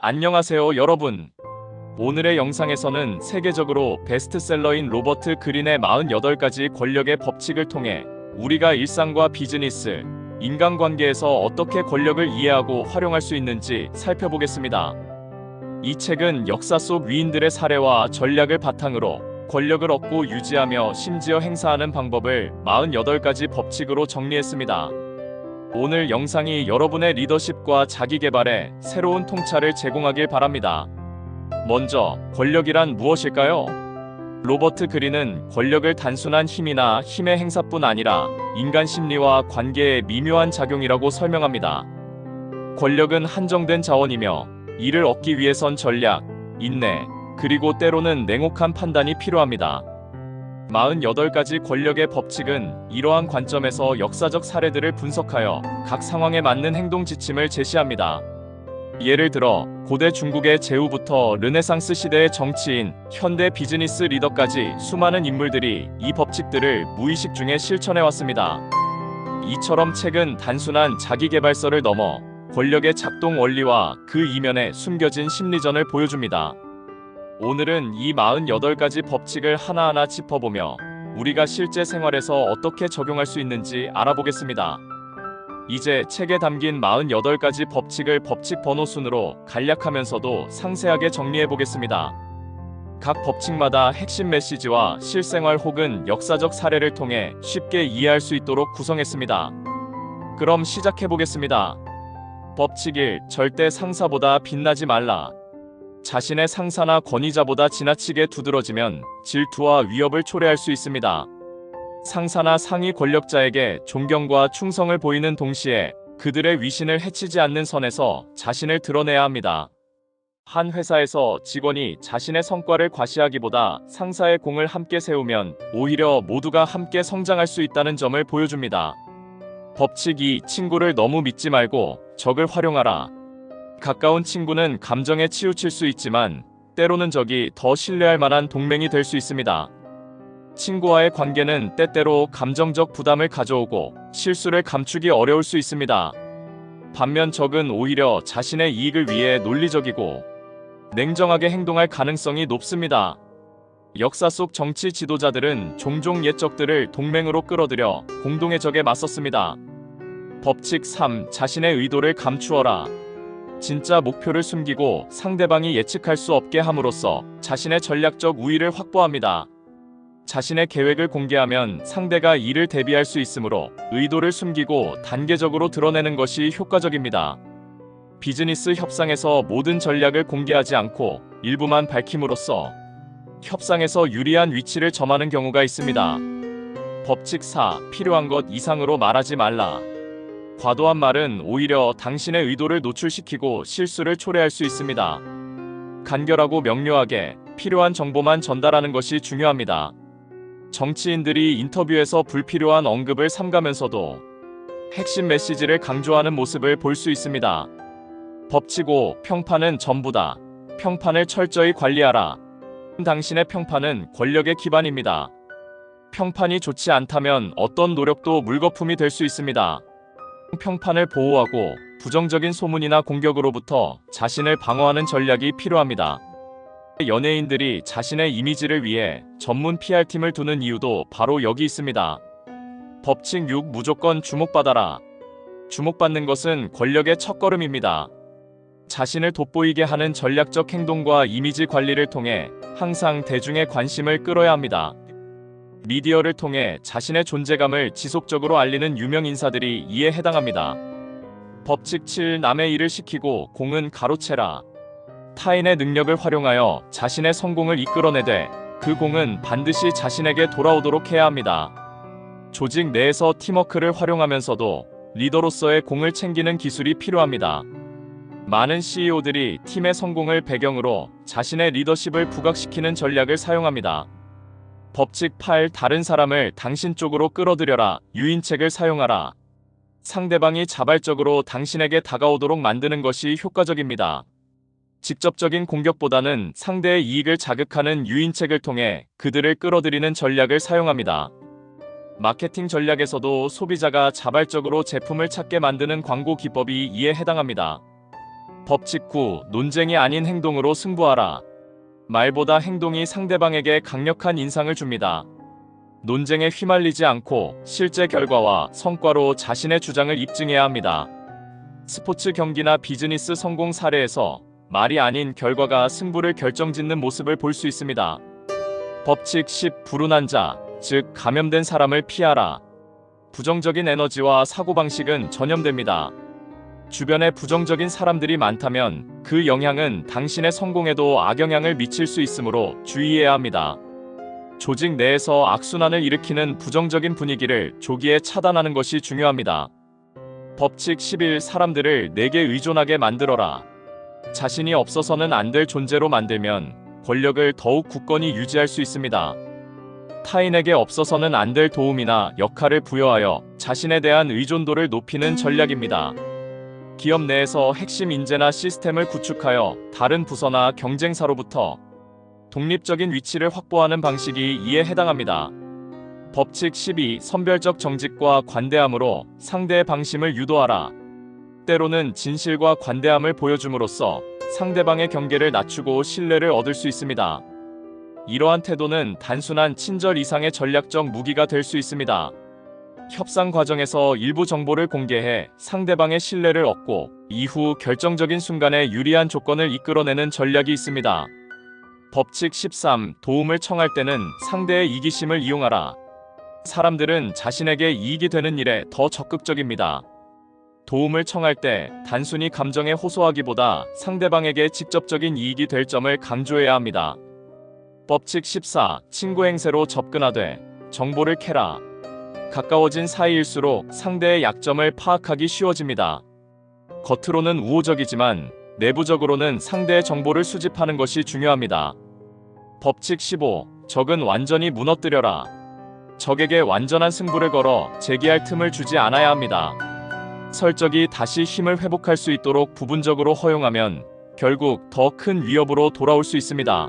안녕하세요 여러분. 오늘의 영상에서는 세계적으로 베스트셀러인 로버트 그린의 48가지 권력의 법칙을 통해 우리가 일상과 비즈니스, 인간관계에서 어떻게 권력을 이해하고 활용할 수 있는지 살펴보겠습니다. 이 책은 역사 속 위인들의 사례와 전략을 바탕으로 권력을 얻고 유지하며 심지어 행사하는 방법을 48가지 법칙으로 정리했습니다. 오늘 영상이 여러분의 리더십과 자기계발에 새로운 통찰을 제공하길 바랍니다. 먼저, 권력이란 무엇일까요? 로버트 그린은 권력을 단순한 힘이나 힘의 행사뿐 아니라 인간 심리와 관계의 미묘한 작용이라고 설명합니다. 권력은 한정된 자원이며 이를 얻기 위해선 전략, 인내, 그리고 때로는 냉혹한 판단이 필요합니다. 48가지 권력의 법칙은 이러한 관점에서 역사적 사례들을 분석하여 각 상황에 맞는 행동 지침을 제시합니다. 예를 들어 고대 중국의 제후부터 르네상스 시대의 정치인, 현대 비즈니스 리더까지 수많은 인물들이 이 법칙들을 무의식 중에 실천해왔습니다. 이처럼 책은 단순한 자기계발서를 넘어 권력의 작동 원리와 그 이면에 숨겨진 심리전을 보여줍니다. 오늘은 이 48가지 법칙을 하나하나 짚어보며 우리가 실제 생활에서 어떻게 적용할 수 있는지 알아보겠습니다. 이제 책에 담긴 48가지 법칙을 법칙 번호 순으로 간략하면서도 상세하게 정리해보겠습니다. 각 법칙마다 핵심 메시지와 실생활 혹은 역사적 사례를 통해 쉽게 이해할 수 있도록 구성했습니다. 그럼 시작해보겠습니다. 법칙 1. 절대 상사보다 빛나지 말라. 자신의 상사나 권위자보다 지나치게 두드러지면 질투와 위협을 초래할 수 있습니다. 상사나 상위 권력자에게 존경과 충성을 보이는 동시에 그들의 위신을 해치지 않는 선에서 자신을 드러내야 합니다. 한 회사에서 직원이 자신의 성과를 과시하기보다 상사의 공을 함께 세우면 오히려 모두가 함께 성장할 수 있다는 점을 보여줍니다. 법칙 2. 친구를 너무 믿지 말고 적을 활용하라. 가까운 친구는 감정에 치우칠 수 있지만 때로는 적이 더 신뢰할 만한 동맹이 될 수 있습니다. 친구와의 관계는 때때로 감정적 부담을 가져오고 실수를 감추기 어려울 수 있습니다. 반면 적은 오히려 자신의 이익을 위해 논리적이고 냉정하게 행동할 가능성이 높습니다. 역사 속 정치 지도자들은 종종 옛 적들을 동맹으로 끌어들여 공동의 적에 맞섰습니다. 법칙 3. 자신의 의도를 감추어라. 진짜 목표를 숨기고 상대방이 예측할 수 없게 함으로써 자신의 전략적 우위를 확보합니다. 자신의 계획을 공개하면 상대가 이를 대비할 수 있으므로 의도를 숨기고 단계적으로 드러내는 것이 효과적입니다. 비즈니스 협상에서 모든 전략을 공개하지 않고 일부만 밝힘으로써 협상에서 유리한 위치를 점하는 경우가 있습니다. 법칙 4. 필요한 것 이상으로 말하지 말라. 과도한 말은 오히려 당신의 의도를 노출시키고 실수를 초래할 수 있습니다. 간결하고 명료하게 필요한 정보만 전달하는 것이 중요합니다. 정치인들이 인터뷰에서 불필요한 언급을 삼가면서도 핵심 메시지를 강조하는 모습을 볼 수 있습니다. 법칙 5. 평판은 전부다. 평판을 철저히 관리하라. 당신의 평판은 권력의 기반입니다. 평판이 좋지 않다면 어떤 노력도 물거품이 될 수 있습니다. 평판을 보호하고 부정적인 소문이나 공격으로부터 자신을 방어하는 전략이 필요합니다. 연예인들이 자신의 이미지를 위해 전문 PR팀을 두는 이유도 바로 여기 있습니다. 법칙 6. 무조건 주목받아라. 주목받는 것은 권력의 첫걸음입니다. 자신을 돋보이게 하는 전략적 행동과 이미지 관리를 통해 항상 대중의 관심을 끌어야 합니다. 미디어를 통해 자신의 존재감을 지속적으로 알리는 유명 인사들이 이에 해당합니다. 법칙 7. 남의 일을 시키고 공은 가로채라. 타인의 능력을 활용하여 자신의 성공을 이끌어내되 그 공은 반드시 자신에게 돌아오도록 해야 합니다. 조직 내에서 팀워크를 활용하면서도 리더로서의 공을 챙기는 기술이 필요합니다. 많은 CEO들이 팀의 성공을 배경으로 자신의 리더십을 부각시키는 전략을 사용합니다. 법칙 8. 다른 사람을 당신 쪽으로 끌어들여라. 유인책을 사용하라. 상대방이 자발적으로 당신에게 다가오도록 만드는 것이 효과적입니다. 직접적인 공격보다는 상대의 이익을 자극하는 유인책을 통해 그들을 끌어들이는 전략을 사용합니다. 마케팅 전략에서도 소비자가 자발적으로 제품을 찾게 만드는 광고 기법이 이에 해당합니다. 법칙 9. 논쟁이 아닌 행동으로 승부하라. 말보다 행동이 상대방에게 강력한 인상을 줍니다. 논쟁에 휘말리지 않고 실제 결과와 성과로 자신의 주장을 입증해야 합니다. 스포츠 경기나 비즈니스 성공 사례에서 말이 아닌 결과가 승부를 결정짓는 모습을 볼 수 있습니다. 법칙 10. 불운한 자, 즉 감염된 사람을 피하라. 부정적인 에너지와 사고방식은 전염됩니다. 주변에 부정적인 사람들이 많다면 그 영향은 당신의 성공에도 악영향을 미칠 수 있으므로 주의해야 합니다. 조직 내에서 악순환을 일으키는 부정적인 분위기를 조기에 차단하는 것이 중요합니다. 법칙 11. 사람들을 내게 의존하게 만들어라. 자신이 없어서는 안 될 존재로 만들면 권력을 더욱 굳건히 유지할 수 있습니다. 타인에게 없어서는 안 될 도움이나 역할을 부여하여 자신에 대한 의존도를 높이는 전략입니다. 기업 내에서 핵심 인재나 시스템을 구축하여 다른 부서나 경쟁사로부터 독립적인 위치를 확보하는 방식이 이에 해당합니다. 법칙 12. 선별적 정직과 관대함으로 상대의 방심을 유도하라. 때로는 진실과 관대함을 보여줌으로써 상대방의 경계를 낮추고 신뢰를 얻을 수 있습니다. 이러한 태도는 단순한 친절 이상의 전략적 무기가 될 수 있습니다. 협상 과정에서 일부 정보를 공개해 상대방의 신뢰를 얻고 이후 결정적인 순간에 유리한 조건을 이끌어내는 전략이 있습니다. 법칙 13. 도움을 청할 때는 상대의 이기심을 이용하라. 사람들은 자신에게 이익이 되는 일에 더 적극적입니다. 도움을 청할 때 단순히 감정에 호소하기보다 상대방에게 직접적인 이익이 될 점을 강조해야 합니다. 법칙 14. 친구 행세로 접근하되 정보를 캐라. 가까워진 사이일수록 상대의 약점을 파악하기 쉬워집니다. 겉으로는 우호적이지만 내부적으로는 상대의 정보를 수집하는 것이 중요합니다. 법칙 15. 적은 완전히 무너뜨려라. 적에게 완전한 승부를 걸어 제기할 틈을 주지 않아야 합니다. 설적이 다시 힘을 회복할 수 있도록 부분적으로 허용하면 결국 더 큰 위협으로 돌아올 수 있습니다.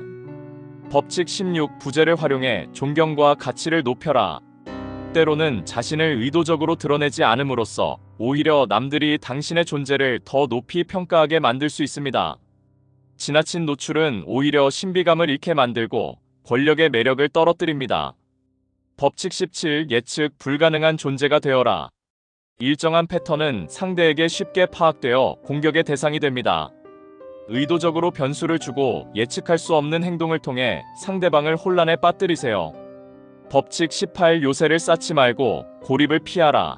법칙 16. 부재를 활용해 존경과 가치를 높여라. 때로는 자신을 의도적으로 드러내지 않음으로써 오히려 남들이 당신의 존재를 더 높이 평가하게 만들 수 있습니다. 지나친 노출은 오히려 신비감을 잃게 만들고 권력의 매력을 떨어뜨립니다. 법칙 17. 예측 불가능한 존재가 되어라. 일정한 패턴은 상대에게 쉽게 파악되어 공격의 대상이 됩니다. 의도적으로 변수를 주고 예측할 수 없는 행동을 통해 상대방을 혼란에 빠뜨리세요. 법칙 18. 요새를 쌓지 말고 고립을 피하라.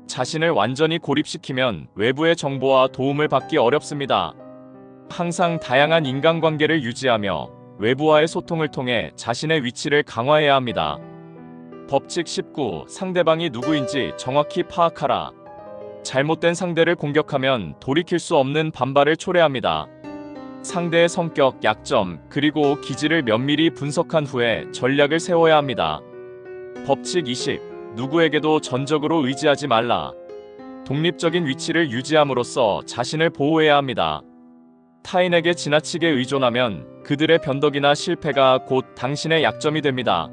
자신을 완전히 고립시키면 외부의 정보와 도움을 받기 어렵습니다. 항상 다양한 인간관계를 유지하며 외부와의 소통을 통해 자신의 위치를 강화해야 합니다. 법칙 19. 상대방이 누구인지 정확히 파악하라. 잘못된 상대를 공격하면 돌이킬 수 없는 반발을 초래합니다. 상대의 성격, 약점, 그리고 기질을 면밀히 분석한 후에 전략을 세워야 합니다. 법칙 20. 누구에게도 전적으로 의지하지 말라. 독립적인 위치를 유지함으로써 자신을 보호해야 합니다. 타인에게 지나치게 의존하면 그들의 변덕이나 실패가 곧 당신의 약점이 됩니다.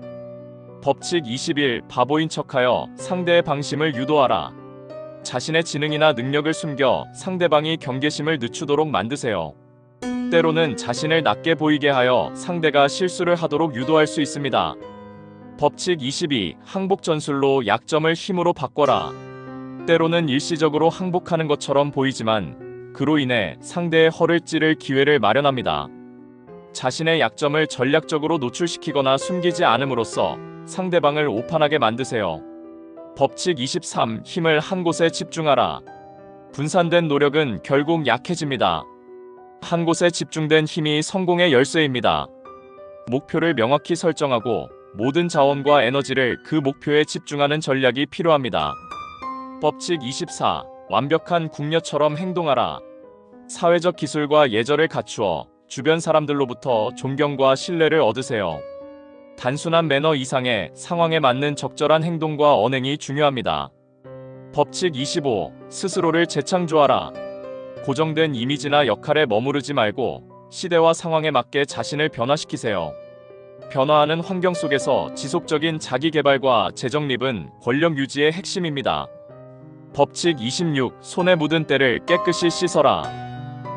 법칙 21. 바보인 척하여 상대의 방심을 유도하라. 자신의 지능이나 능력을 숨겨 상대방이 경계심을 늦추도록 만드세요. 때로는 자신을 낮게 보이게 하여 상대가 실수를 하도록 유도할 수 있습니다. 법칙 22. 항복 전술로 약점을 힘으로 바꿔라. 때로는 일시적으로 항복하는 것처럼 보이지만 그로 인해 상대의 허를 찌를 기회를 마련합니다. 자신의 약점을 전략적으로 노출시키거나 숨기지 않음으로써 상대방을 오판하게 만드세요. 법칙 23. 힘을 한 곳에 집중하라. 분산된 노력은 결국 약해집니다. 한 곳에 집중된 힘이 성공의 열쇠입니다. 목표를 명확히 설정하고 모든 자원과 에너지를 그 목표에 집중하는 전략이 필요합니다. 법칙 24. 완벽한 궁녀처럼 행동하라. 사회적 기술과 예절을 갖추어 주변 사람들로부터 존경과 신뢰를 얻으세요. 단순한 매너 이상의 상황에 맞는 적절한 행동과 언행이 중요합니다. 법칙 25. 스스로를 재창조하라. 고정된 이미지나 역할에 머무르지 말고 시대와 상황에 맞게 자신을 변화시키세요. 변화하는 환경 속에서 지속적인 자기 개발과 재정립은 권력 유지의 핵심입니다. 법칙 26. 손에 묻은 때를 깨끗이 씻어라.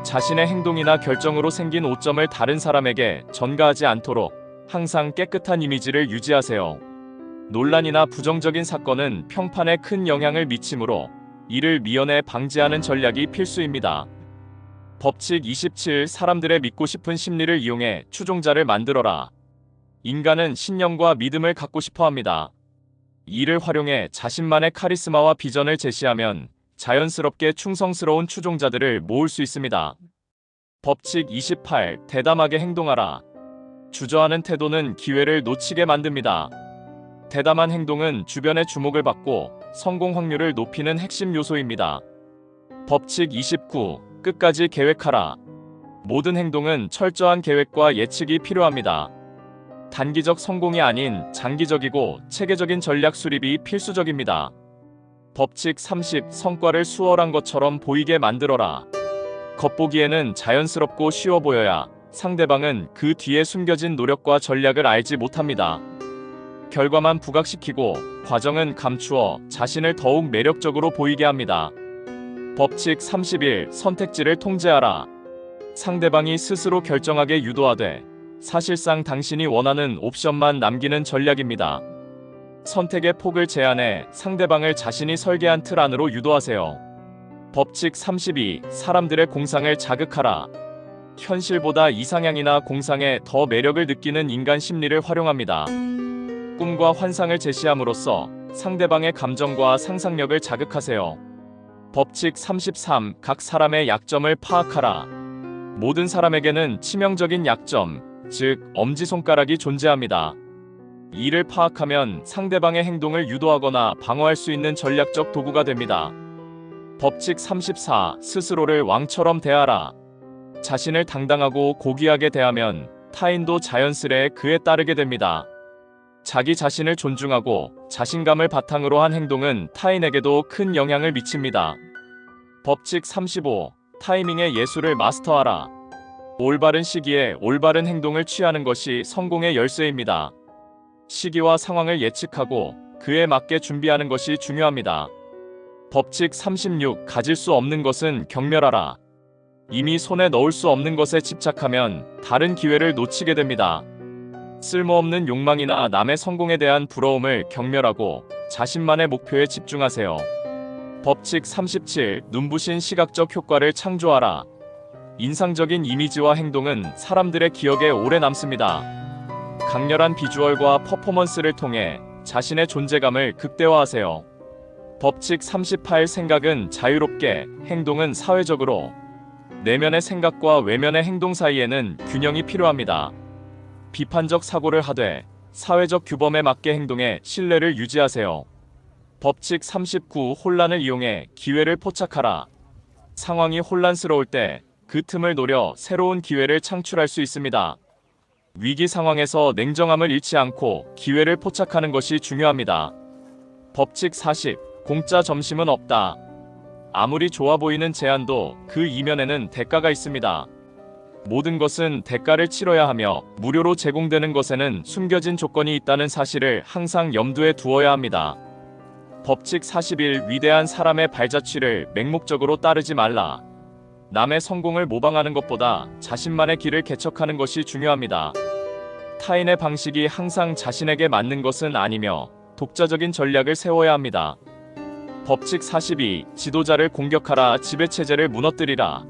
자신의 행동이나 결정으로 생긴 오점을 다른 사람에게 전가하지 않도록 항상 깨끗한 이미지를 유지하세요. 논란이나 부정적인 사건은 평판에 큰 영향을 미치므로 이를 미연에 방지하는 전략이 필수입니다. 법칙 27. 사람들의 믿고 싶은 심리를 이용해 추종자를 만들어라. 인간은 신념과 믿음을 갖고 싶어 합니다. 이를 활용해 자신만의 카리스마와 비전을 제시하면 자연스럽게 충성스러운 추종자들을 모을 수 있습니다. 법칙 28. 대담하게 행동하라. 주저하는 태도는 기회를 놓치게 만듭니다. 대담한 행동은 주변의 주목을 받고 성공 확률을 높이는 핵심 요소입니다. 법칙 29. 끝까지 계획하라. 모든 행동은 철저한 계획과 예측이 필요합니다. 단기적 성공이 아닌 장기적이고 체계적인 전략 수립이 필수적입니다. 법칙 30. 성과를 수월한 것처럼 보이게 만들어라. 겉보기에는 자연스럽고 쉬워 보여야 상대방은 그 뒤에 숨겨진 노력과 전략을 알지 못합니다. 결과만 부각시키고 과정은 감추어 자신을 더욱 매력적으로 보이게 합니다. 법칙 31. 선택지를 통제하라. 상대방이 스스로 결정하게 유도하되 사실상 당신이 원하는 옵션만 남기는 전략입니다. 선택의 폭을 제한해 상대방을 자신이 설계한 틀 안으로 유도하세요. 법칙 32. 사람들의 공상을 자극하라. 현실보다 이상향이나 공상에 더 매력을 느끼는 인간 심리를 활용합니다. 꿈과 환상을 제시함으로써 상대방의 감정과 상상력을 자극하세요. 법칙 33. 각 사람의 약점을 파악하라. 모든 사람에게는 치명적인 약점, 즉 엄지손가락이 존재합니다. 이를 파악하면 상대방의 행동을 유도하거나 방어할 수 있는 전략적 도구가 됩니다. 법칙 34. 스스로를 왕처럼 대하라. 자신을 당당하고 고귀하게 대하면 타인도 자연스레 그에 따르게 됩니다. 자기 자신을 존중하고 자신감을 바탕으로 한 행동은 타인에게도 큰 영향을 미칩니다. 법칙 35. 타이밍의 예술을 마스터하라. 올바른 시기에 올바른 행동을 취하는 것이 성공의 열쇠입니다. 시기와 상황을 예측하고 그에 맞게 준비하는 것이 중요합니다. 법칙 36. 가질 수 없는 것은 경멸하라. 이미 손에 넣을 수 없는 것에 집착하면 다른 기회를 놓치게 됩니다. 쓸모없는 욕망이나 남의 성공에 대한 부러움을 경멸하고 자신만의 목표에 집중하세요. 법칙 37. 눈부신 시각적 효과를 창조하라. 인상적인 이미지와 행동은 사람들의 기억에 오래 남습니다. 강렬한 비주얼과 퍼포먼스를 통해 자신의 존재감을 극대화하세요. 법칙 38. 생각은 자유롭게, 행동은 사회적으로. 내면의 생각과 외면의 행동 사이에는 균형이 필요합니다. 비판적 사고를 하되 사회적 규범에 맞게 행동해 신뢰를 유지하세요. 법칙 39. 혼란을 이용해 기회를 포착하라. 상황이 혼란스러울 때 그 틈을 노려 새로운 기회를 창출할 수 있습니다. 위기 상황에서 냉정함을 잃지 않고 기회를 포착하는 것이 중요합니다. 법칙 40. 공짜 점심은 없다. 아무리 좋아 보이는 제안도 그 이면에는 대가가 있습니다. 모든 것은 대가를 치러야 하며 무료로 제공되는 것에는 숨겨진 조건이 있다는 사실을 항상 염두에 두어야 합니다. 법칙 41. 위대한 사람의 발자취를 맹목적으로 따르지 말라. 남의 성공을 모방하는 것보다 자신만의 길을 개척하는 것이 중요합니다. 타인의 방식이 항상 자신에게 맞는 것은 아니며 독자적인 전략을 세워야 합니다. 법칙 42. 지도자를 공격하라. 지배체제를 무너뜨리라.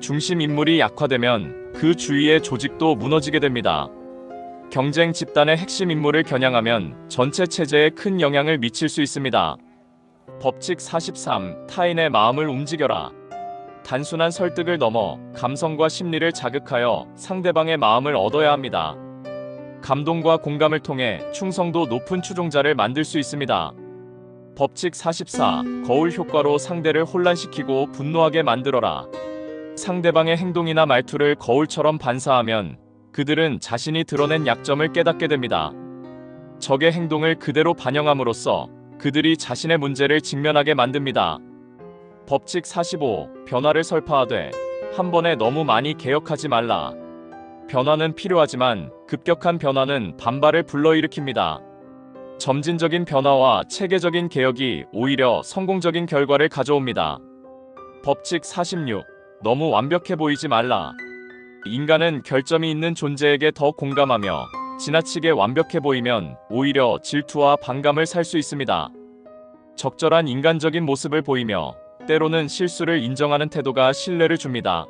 중심 인물이 약화되면 그 주위의 조직도 무너지게 됩니다. 경쟁 집단의 핵심 인물을 겨냥하면 전체 체제에 큰 영향을 미칠 수 있습니다. 법칙 43. 타인의 마음을 움직여라. 단순한 설득을 넘어 감성과 심리를 자극하여 상대방의 마음을 얻어야 합니다. 감동과 공감을 통해 충성도 높은 추종자를 만들 수 있습니다. 법칙 44. 거울 효과로 상대를 혼란시키고 분노하게 만들어라. 상대방의 행동이나 말투를 거울처럼 반사하면 그들은 자신이 드러낸 약점을 깨닫게 됩니다. 적의 행동을 그대로 반영함으로써 그들이 자신의 문제를 직면하게 만듭니다. 법칙 45. 변화를 설파하되 한 번에 너무 많이 개혁하지 말라. 변화는 필요하지만 급격한 변화는 반발을 불러일으킵니다. 점진적인 변화와 체계적인 개혁이 오히려 성공적인 결과를 가져옵니다. 법칙 46. 너무 완벽해 보이지 말라. 인간은 결점이 있는 존재에게 더 공감하며 지나치게 완벽해 보이면 오히려 질투와 반감을 살 수 있습니다. 적절한 인간적인 모습을 보이며 때로는 실수를 인정하는 태도가 신뢰를 줍니다.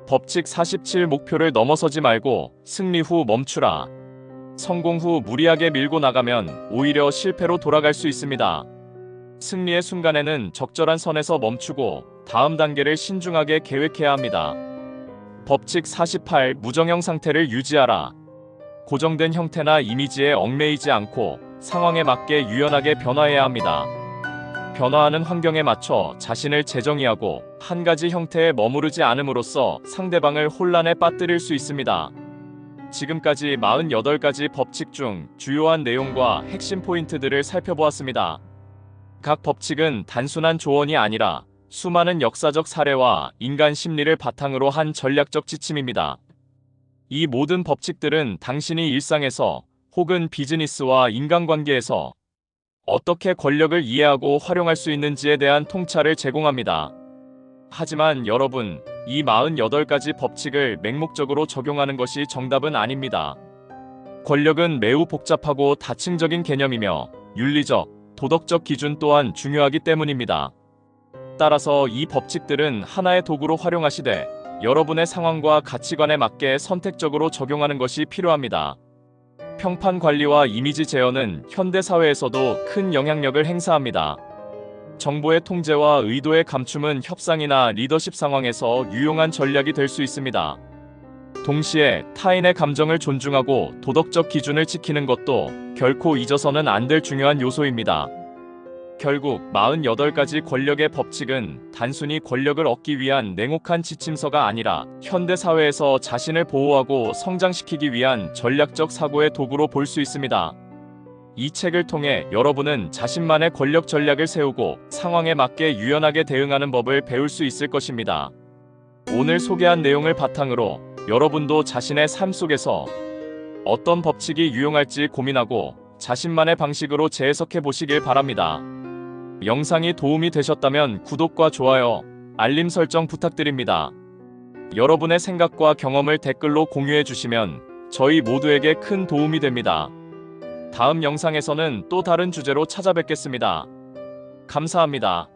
법칙 47 목표를 넘어서지 말고 승리 후 멈추라. 성공 후 무리하게 밀고 나가면 오히려 실패로 돌아갈 수 있습니다. 승리의 순간에는 적절한 선에서 멈추고 다음 단계를 신중하게 계획해야 합니다. 법칙 48 무정형 상태를 유지하라. 고정된 형태나 이미지에 얽매이지 않고 상황에 맞게 유연하게 변화해야 합니다. 변화하는 환경에 맞춰 자신을 재정의하고 한 가지 형태에 머무르지 않음으로써 상대방을 혼란에 빠뜨릴 수 있습니다. 지금까지 48가지 법칙 중 주요한 내용과 핵심 포인트들을 살펴보았습니다. 각 법칙은 단순한 조언이 아니라 수많은 역사적 사례와 인간 심리를 바탕으로 한 전략적 지침입니다. 이 모든 법칙들은 당신이 일상에서 혹은 비즈니스와 인간관계에서 어떻게 권력을 이해하고 활용할 수 있는지에 대한 통찰을 제공합니다. 하지만 여러분, 이 48가지 법칙을 맹목적으로 적용하는 것이 정답은 아닙니다. 권력은 매우 복잡하고 다층적인 개념이며 윤리적, 도덕적 기준 또한 중요하기 때문입니다. 따라서 이 법칙들은 하나의 도구로 활용하시되 여러분의 상황과 가치관에 맞게 선택적으로 적용하는 것이 필요합니다. 평판 관리와 이미지 제어는 현대 사회에서도 큰 영향력을 행사합니다. 정보의 통제와 의도의 감춤은 협상이나 리더십 상황에서 유용한 전략이 될 수 있습니다. 동시에 타인의 감정을 존중하고 도덕적 기준을 지키는 것도 결코 잊어서는 안 될 중요한 요소입니다. 결국 48가지 권력의 법칙은 단순히 권력을 얻기 위한 냉혹한 지침서가 아니라 현대 사회에서 자신을 보호하고 성장시키기 위한 전략적 사고의 도구로 볼 수 있습니다. 이 책을 통해 여러분은 자신만의 권력 전략을 세우고 상황에 맞게 유연하게 대응하는 법을 배울 수 있을 것입니다. 오늘 소개한 내용을 바탕으로 여러분도 자신의 삶 속에서 어떤 법칙이 유용할지 고민하고 자신만의 방식으로 재해석해 보시길 바랍니다. 영상이 도움이 되셨다면 구독과 좋아요, 알림 설정 부탁드립니다. 여러분의 생각과 경험을 댓글로 공유해 주시면 저희 모두에게 큰 도움이 됩니다. 다음 영상에서는 또 다른 주제로 찾아뵙겠습니다. 감사합니다.